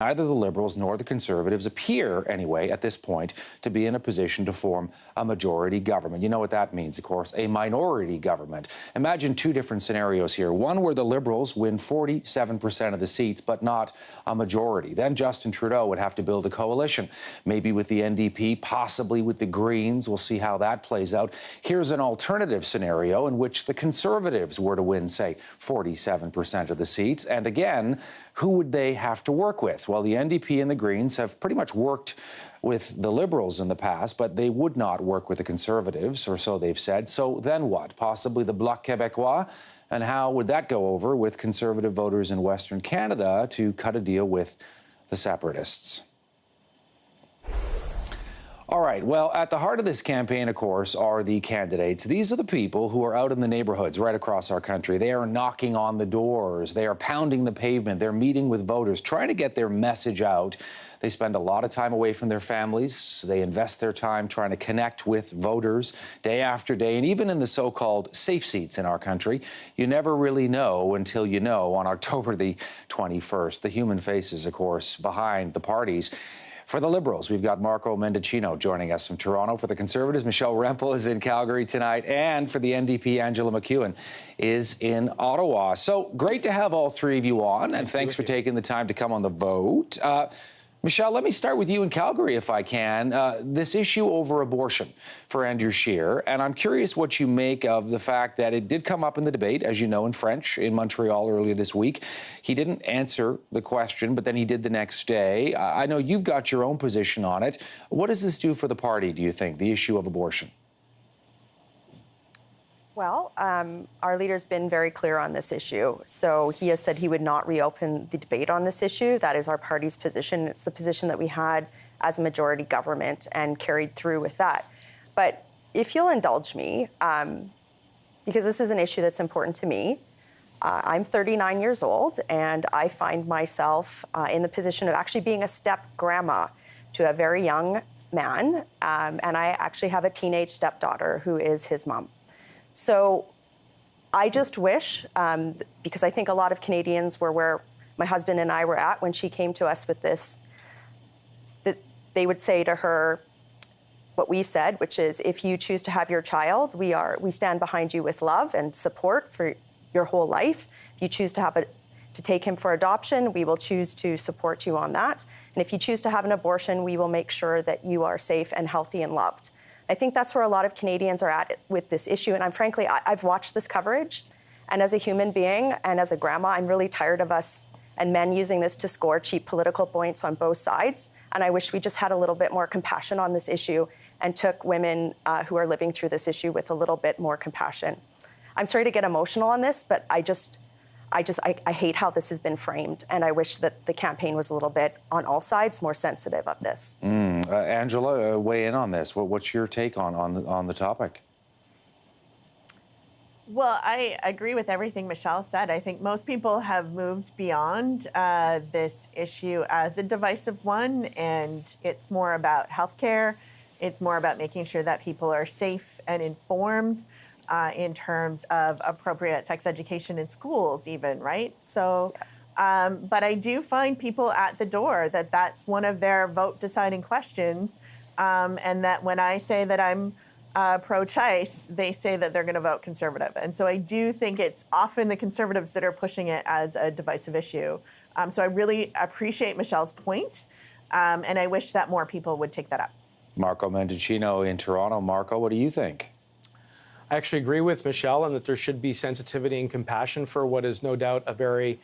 Neither the Liberals nor the Conservatives appear, anyway, at this point, to be in a position to form a majority government. You know what that means, of course, a minority government. Imagine two different scenarios here. One where the Liberals win 47% of the seats, but not a majority. Then Justin Trudeau would have to build a coalition, maybe with the NDP, possibly with the Greens. We'll see how that plays out. Here's an alternative scenario in which the Conservatives were to win, say, 47% of the seats. And again, who would they have to work with? Well, the NDP and the Greens have pretty much worked with the Liberals in the past, but they would not work with the Conservatives, or so they've said. So then what? Possibly the Bloc Québécois? And how would that go over with Conservative voters in Western Canada to cut a deal with the separatists? All right, well, at the heart of this campaign, of course, are the candidates. These are the people who are out in the neighborhoods right across our country. They are knocking on the doors. They are pounding the pavement. They're meeting with voters, trying to get their message out. They spend a lot of time away from their families. They invest their time trying to connect with voters day after day. And even in the so-called safe seats in our country, you never really know until you know on October the 21st. The human faces, of course, behind the parties. For the Liberals, we've got Marco Mendicino joining us from Toronto. For the Conservatives, Michelle Rempel is in Calgary tonight. And for the NDP, Angella MacEwen is in Ottawa. So great to have all three of you on. And thanks for taking the time to come on the vote. Michelle, let me start with you in Calgary, if I can. This issue over abortion for Andrew Scheer, and I'm curious what you make of the fact that it did come up in the debate, as you know, in French in Montreal earlier this week. He didn't answer the question, but then he did the next day. I know you've got your own position on it. What does this do for the party, do you think, the issue of abortion? Well, our leader's been very clear on this issue. So he has said he would not reopen the debate on this issue. That is our party's position. It's the position that we had as a majority government and carried through with that. But if you'll indulge me, because this is an issue that's important to me, I'm 39 years old, and I find myself in the position of actually being a step-grandma to a very young man, and I actually have a teenage stepdaughter who is his mom. So I just wish, because I think a lot of Canadians were where my husband and I were at when she came to us with this, that they would say to her what we said, which is, if you choose to have your child, we stand behind you with love and support for your whole life. If you choose to take him for adoption, we will choose to support you on that. And if you choose to have an abortion, we will make sure that you are safe and healthy and loved. I think that's where a lot of Canadians are at with this issue. And frankly, I've watched this coverage. And as a human being and as a grandma, I'm really tired of us and men using this to score cheap political points on both sides. And I wish we just had a little bit more compassion on this issue and took women who are living through this issue with a little bit more compassion. I'm sorry to get emotional on this, but I hate how this has been framed, and I wish that the campaign was a little bit, on all sides, more sensitive of this. Angela, weigh in on this. What's your take on the topic? Well, I agree with everything Michelle said. I think most people have moved beyond this issue as a divisive one, and it's more about healthcare. It's more about making sure that people are safe and informed. In terms of appropriate sex education in schools even, right? So, but I do find people at the door that's one of their vote deciding questions. And that when I say that I'm pro-choice, they say that they're going to vote Conservative. And so I do think it's often the Conservatives that are pushing it as a divisive issue. So I really appreciate Michelle's point, and I wish that more people would take that up. Marco Mendicino in Toronto. Marco, what do you think? I actually agree with Michelle in that there should be sensitivity and compassion for what is no doubt a very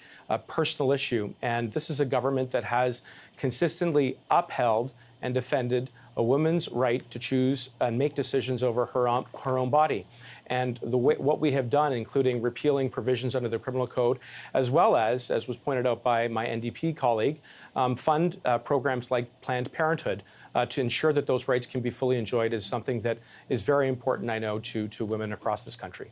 personal issue. And this is a government that has consistently upheld and defended a woman's right to choose and make decisions over her own body. And what we have done, including repealing provisions under the criminal code, as well as was pointed out by my NDP colleague, fund programs like Planned Parenthood to ensure that those rights can be fully enjoyed, is something that is very important, I know, to women across this country.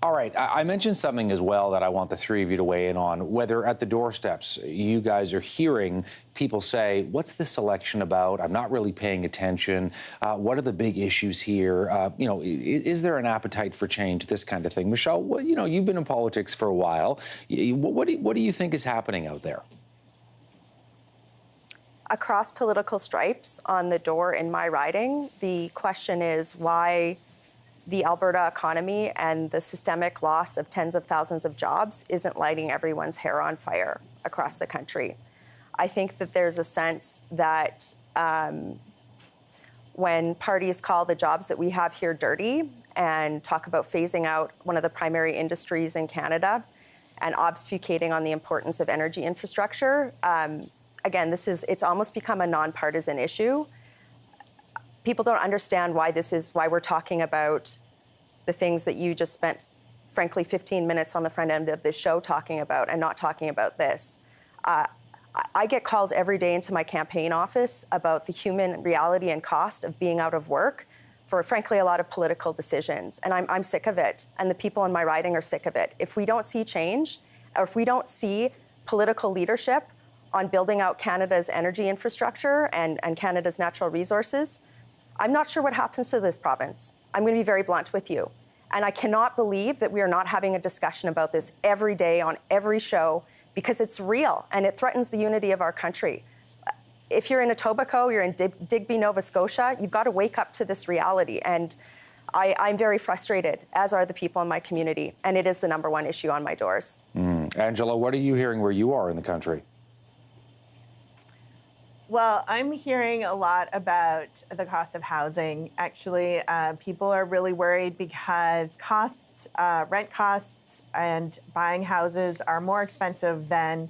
All right. I mentioned something as well that I want the three of you to weigh in on, whether at the doorsteps you guys are hearing people say, what's this election about? I'm not really paying attention. What are the big issues here? Is there an appetite for change, this kind of thing? Michelle, you've been in politics for a while. What do you think is happening out there? across political stripes on the door in my riding, the question is why the Alberta economy and the systemic loss of tens of thousands of jobs isn't lighting everyone's hair on fire across the country. I think that there's a sense that when parties call the jobs that we have here dirty and talk about phasing out one of the primary industries in Canada and obfuscating on the importance of energy infrastructure, again, it's almost become a nonpartisan issue. People don't understand why we're talking about the things that you just spent, frankly, 15 minutes on the front end of this show talking about and not talking about this. I get calls every day into my campaign office about the human reality and cost of being out of work for, frankly, a lot of political decisions. And I'm sick of it. And the people in my riding are sick of it. If we don't see change, or if we don't see political leadership on building out Canada's energy infrastructure and Canada's natural resources, I'm not sure what happens to this province. I'm going to be very blunt with you. And I cannot believe that we are not having a discussion about this every day on every show, because it's real and it threatens the unity of our country. If you're in Etobicoke, you're in Digby, Nova Scotia, you've got to wake up to this reality. And I'm very frustrated, as are the people in my community. And it is the number one issue on my doors. Angela, what are you hearing where you are in the country? Well, I'm hearing a lot about the cost of housing. Actually, people are really worried because rent costs and buying houses are more expensive than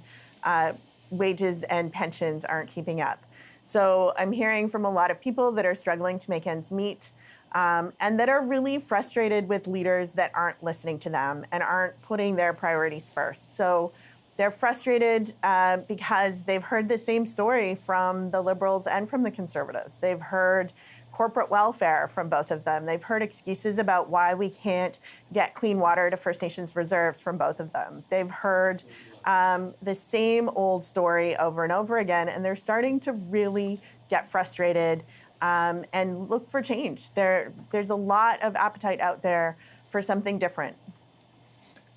wages and pensions aren't keeping up. So I'm hearing from a lot of people that are struggling to make ends meet and that are really frustrated with leaders that aren't listening to them and aren't putting their priorities first. So they're frustrated because they've heard the same story from the Liberals and from the Conservatives. They've heard corporate welfare from both of them. They've heard excuses about why we can't get clean water to First Nations reserves from both of them. They've heard the same old story over and over again, and they're starting to really get frustrated and look for change. There's a lot of appetite out there for something different.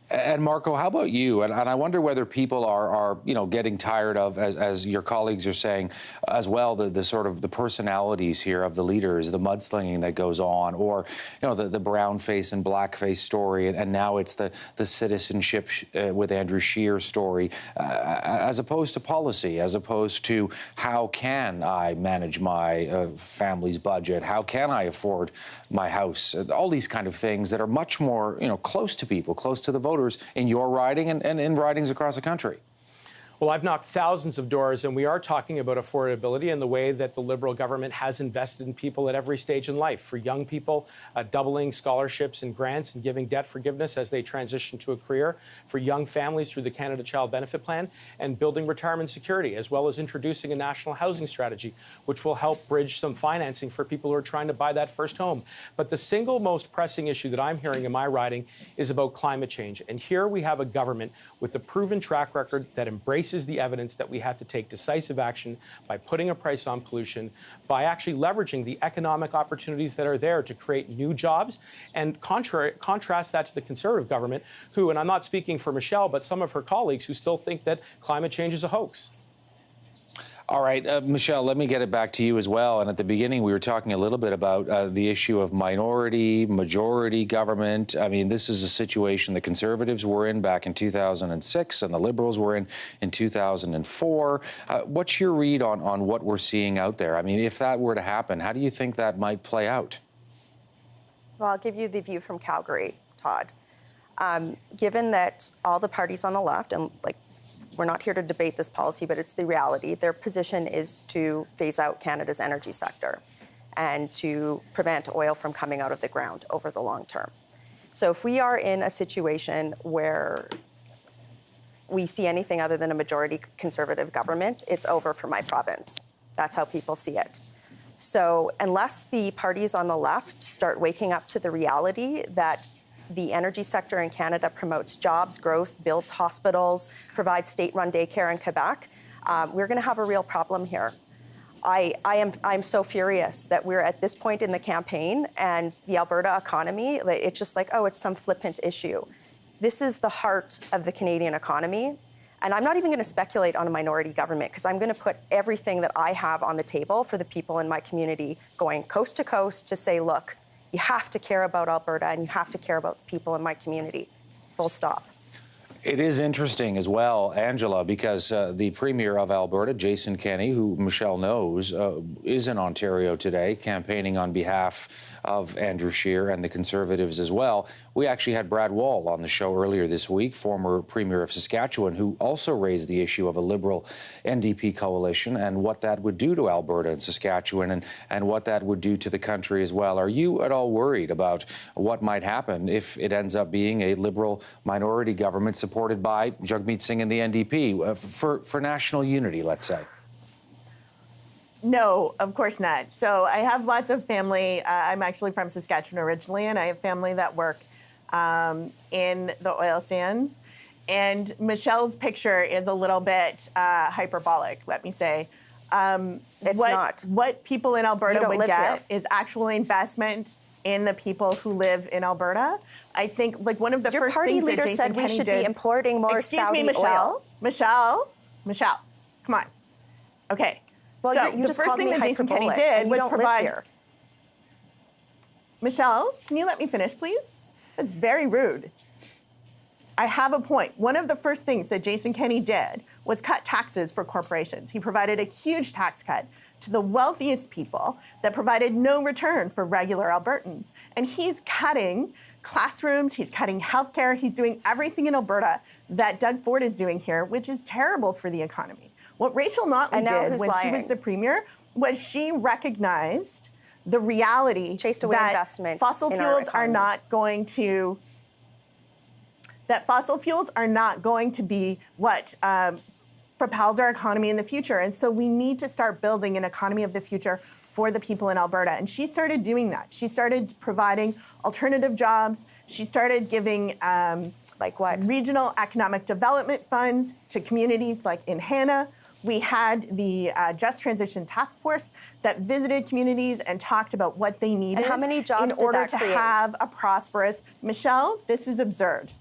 And Marco, how about you? And I wonder whether people are getting tired of, as your colleagues are saying as well, the sort of the personalities here of the leaders, the mudslinging that goes on, or the brown face and black face story, and now it's the citizenship with Andrew Scheer story, as opposed to policy, as opposed to how can I manage my family's budget, how can I afford my house, all these kind of things that are much more close to people, close to the voters in your riding and in ridings across the country. Well, I've knocked thousands of doors, and we are talking about affordability and the way that the Liberal government has invested in people at every stage in life. For young people, doubling scholarships and grants and giving debt forgiveness as they transition to a career. For young families through the Canada Child Benefit Plan, and building retirement security, as well as introducing a national housing strategy, which will help bridge some financing for people who are trying to buy that first home. But the single most pressing issue that I'm hearing in my riding is about climate change. And here we have a government with a proven track record that embraces the evidence that we have to take decisive action by putting a price on pollution, by actually leveraging the economic opportunities that are there to create new jobs, and contrast that to the Conservative government, who, and I'm not speaking for Michelle, but some of her colleagues who still think that climate change is a hoax. All right, Michelle, let me get it back to you as well. And at the beginning, we were talking a little bit about the issue of minority, majority government. I mean, this is a situation the Conservatives were in back in 2006 and the Liberals were in 2004. What's your read on what we're seeing out there? I mean, if that were to happen, how do you think that might play out? Well, I'll give you the view from Calgary, Todd. Given that all the parties on the left, and we're not here to debate this policy, but it's the reality. Their position is to phase out Canada's energy sector and to prevent oil from coming out of the ground over the long term. So if we are in a situation where we see anything other than a majority Conservative government, it's over for my province. That's how people see it. So unless the parties on the left start waking up to the reality that the energy sector in Canada promotes jobs, growth, builds hospitals, provides state-run daycare in Quebec, we're going to have a real problem here. I'm so furious that we're at this point in the campaign and the Alberta economy, it's just like, oh, it's some flippant issue. This is the heart of the Canadian economy. And I'm not even going to speculate on a minority government because I'm going to put everything that I have on the table for the people in my community, going coast to coast to say, look, you have to care about Alberta and you have to care about the people in my community. Full stop. It is interesting as well, Angela, because the Premier of Alberta, Jason Kenney, who Michelle knows, is in Ontario today campaigning on behalf of Andrew Scheer and the Conservatives as well. We actually had Brad Wall on the show earlier this week, former Premier of Saskatchewan, who also raised the issue of a Liberal NDP coalition and what that would do to Alberta and Saskatchewan and what that would do to the country as well. Are you at all worried about what might happen if it ends up being a Liberal minority government supported by Jagmeet Singh and the NDP for national unity, let's say? No, of course not. So I have lots of family. I'm actually from Saskatchewan originally, and I have family that work in the oil sands. And Michelle's picture is a little bit hyperbolic, let me say. It's not. What people in Alberta would get here. is actual investment in the people who live in Alberta. I think, like, one of the Your first party things leader that Jason said we Kenney should did, be importing more Saudi oil. Michelle, come on. Okay. Well, so you the just first called thing me that Jason Kenney hyperbolic, did and you was don't live provide. here. Michelle, can you let me finish, please? That's very rude. I have a point. One of the first things that Jason Kenney did was cut taxes for corporations. He provided a huge tax cut to the wealthiest people that provided no return for regular Albertans. And he's cutting classrooms, he's cutting healthcare, he's doing everything in Alberta that Doug Ford is doing here, which is terrible for the economy. What Rachel Notley did when she was the premier was she recognized the reality Chased away that investment fossil in our fuels are economy. not going to be what propels our economy in the future. And so we need to start building an economy of the future for the people in Alberta. And she started doing that. She started providing alternative jobs. She started giving like what? Regional economic development funds to communities like in Hannah. We had the Just Transition Task Force that visited communities and talked about what they needed And how many jobs in did order that to create? have a prosperous. Michelle, this is absurd.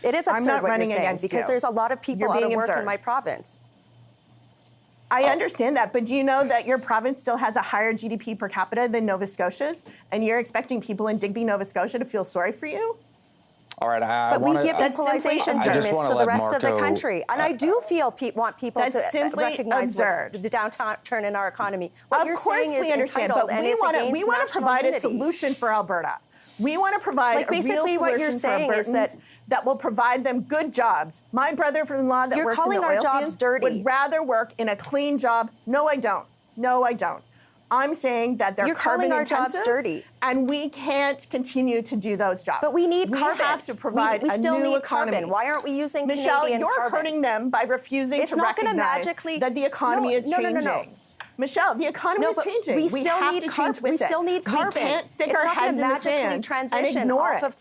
It is I'm absurd not what running you're saying against because you. there's a lot of people You're out of being work absurd. in my province. I understand that, but do you know that your province still has a higher GDP per capita than Nova Scotia's, and you're expecting people in Digby, Nova Scotia to feel sorry for you? All right, But we give equalization absurd. payments to the rest of the country. And I do feel want people That's to simply recognize absurd. the downturn in our economy. What you're Of course saying is we understand, entitled, but and we it's want against to national provide unity. a solution for Alberta. We want to provide Like, a real basically what you're solution for saying is Albertans that will provide them good jobs. My brother-in-law that You're works in calling the our oil jobs sands dirty. would rather work in a clean job. No, I don't. No, I don't. I'm saying that they're You're carbon calling our jobs intensive, dirty. and we can't continue to do those jobs. But we need carbon. We have to provide we a still new need economy. Carbon. Why aren't we using Michelle, Canadian you're carbon? hurting them by refusing It's to not gonna recognize magically- that the economy is No, no, changing. no, no. Michelle, the economy is but changing. we still have need to carbon. change with We it. still need carbon. We can't stick It's our not gonna heads in the magically sand and transition ignore off it. of-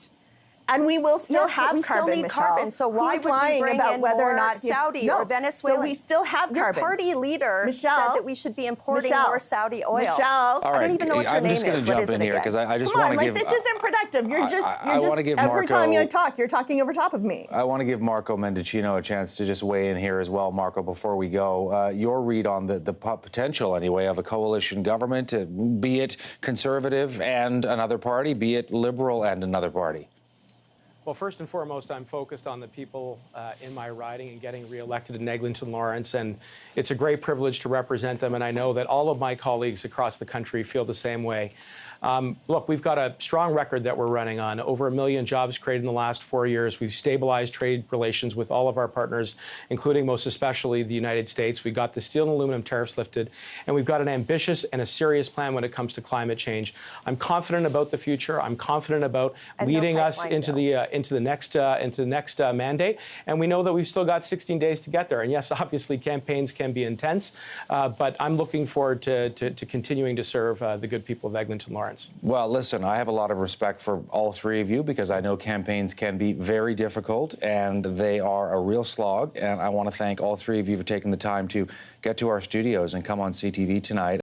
And we will still Yes, but have we still carbon, need Michelle. carbon. So why Who's would we lying bring about in whether or more not Saudi no. or Venezuelan? So we still have Your carbon. party leader Michelle, said that we should be importing Michelle, more Saudi oil. Michelle. All right, I don't even know what your I'm name just going is. to What jump is in it here again? because I just Come want on, to like give. this isn't productive. You're just, I wanna give every time Marco- you talk, you're talking over top of me. I want to give Marco Mendicino a chance to just weigh in here as well, Marco, before we go. Your read on the potential, anyway, of a coalition government, be it Conservative and another party, be it Liberal and another party. Well, first and foremost, I'm focused on the people in my riding and getting reelected in Eglinton Lawrence, and it's a great privilege to represent them, and I know that all of my colleagues across the country feel the same way. Look, we've got a strong record that we're running on. Over 1 million jobs created in the last 4 years. We've stabilized trade relations with all of our partners, including most especially the United States. We got the steel and aluminum tariffs lifted, and we've got an ambitious and a serious plan when it comes to climate change. I'm confident about the future. I'm confident about leading us into the next mandate. And we know that we've still got 16 days to get there. And yes, obviously campaigns can be intense, but I'm looking forward to continuing to serve the good people of Eglinton Lawrence. Well, listen, I have a lot of respect for all three of you because I know campaigns can be very difficult and they are a real slog. And I want to thank all three of you for taking the time to get to our studios and come on CTV tonight.